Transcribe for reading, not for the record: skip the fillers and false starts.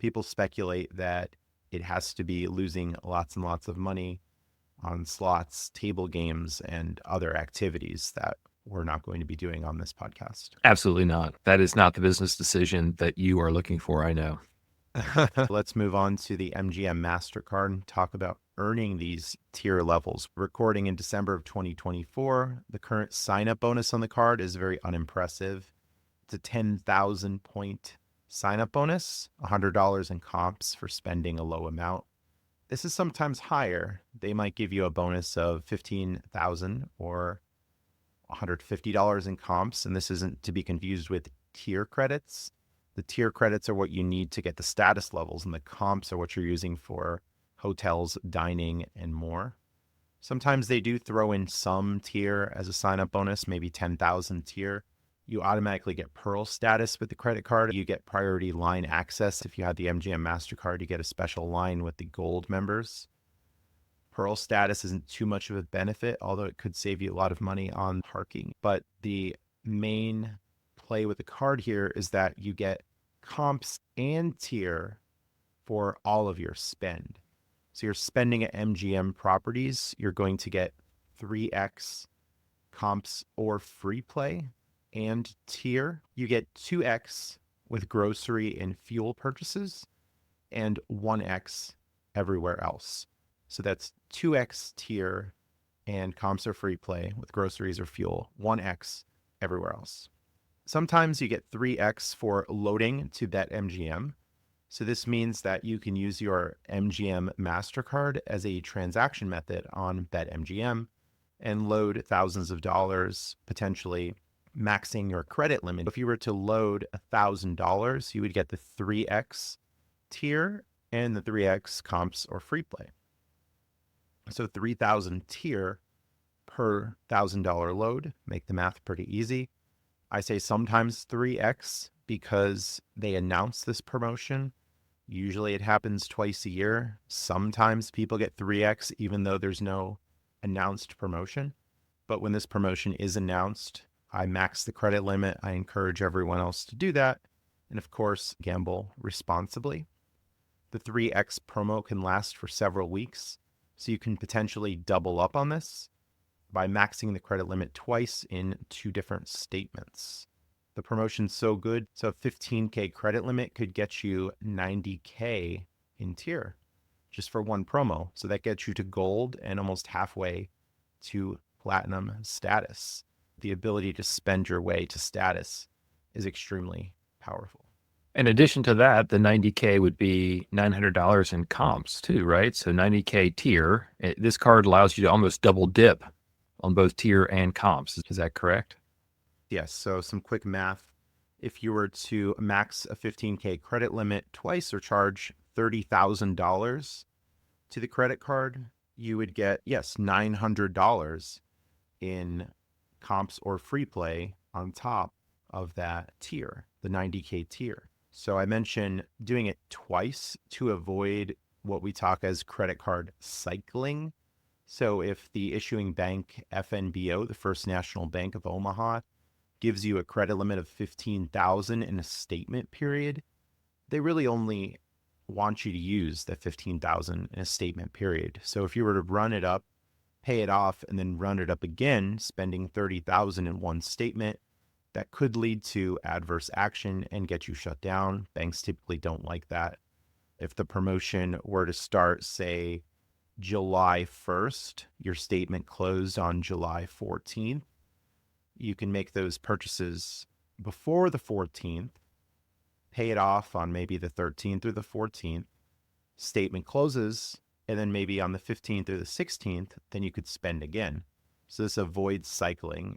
People speculate that it has to be losing lots and lots of money on slots, table games, and other activities that we're not going to be doing on this podcast. Absolutely not. That is not the business decision that you are looking for, I know. Let's move on to the MGM MasterCard and talk about earning these tier levels. Recording in December of 2024, the current sign-up bonus on the card is very unimpressive. It's a 10,000 point sign-up bonus, $100 in comps for spending a low amount. This is sometimes higher. They might give you a bonus of 15,000 or $150 in comps, and this isn't to be confused with tier credits. The tier credits are what you need to get the status levels, and the comps are what you're using for hotels, dining, and more. Sometimes they do throw in some tier as a sign-up bonus, maybe 10,000 tier. You automatically get Pearl status with the credit card. You get priority line access. If you had the MGM MasterCard, you get a special line with the Gold members. Pearl status isn't too much of a benefit, although it could save you a lot of money on parking. But the main play with the card here is that you get comps and tier for all of your spend. So you're spending at MGM properties, you're going to get 3x comps or free play and tier. You get 2x with grocery and fuel purchases and 1x everywhere else. So that's 2x tier and comps or free play with groceries or fuel, 1x everywhere else. Sometimes you get 3x for loading to BetMGM. So this means that you can use your MGM MasterCard as a transaction method on BetMGM and load thousands of dollars, potentially maxing your credit limit. If you were to load $1,000, you would get the 3x tier and the 3x comps or free play. So 3,000 tier per $1,000 load. Make the math pretty easy. I say sometimes 3x because they announce this promotion. Usually it happens twice a year. Sometimes people get 3x even though there's no announced promotion. But when this promotion is announced, I max the credit limit. I encourage everyone else to do that. And of course, gamble responsibly. The 3x promo can last for several weeks, so you can potentially double up on this by maxing the credit limit twice in 2 different statements. The promotion's so good, so a 15K credit limit could get you 90K in tier just for one promo. So that gets you to gold and almost halfway to platinum status. The ability to spend your way to status is extremely powerful. In addition to that, the 90K would be $900 in comps too, right? So 90K tier. This card allows you to almost double dip on both tier and comps. Is that correct? Yes. So some quick math. If you were to max a 15K credit limit twice or charge $30,000 to the credit card, you would get, yes, $900 in comps or free play on top of that tier, the 90K tier. So I mentioned doing it twice to avoid what we talk as credit card cycling. So if the issuing bank, FNBO, the First National Bank of Omaha, gives you a credit limit of $15,000 in a statement period, they really only want you to use the $15,000 in a statement period. So if you were to run it up, pay it off, and then run it up again, spending $30,000 in one statement, that could lead to adverse action and get you shut down. Banks typically don't like that. If the promotion were to start, say, July 1st, your statement closed on July 14th, you can make those purchases before the 14th, pay it off on maybe the 13th or the 14th, statement closes, and then maybe on the 15th or the 16th, then you could spend again. So this avoids cycling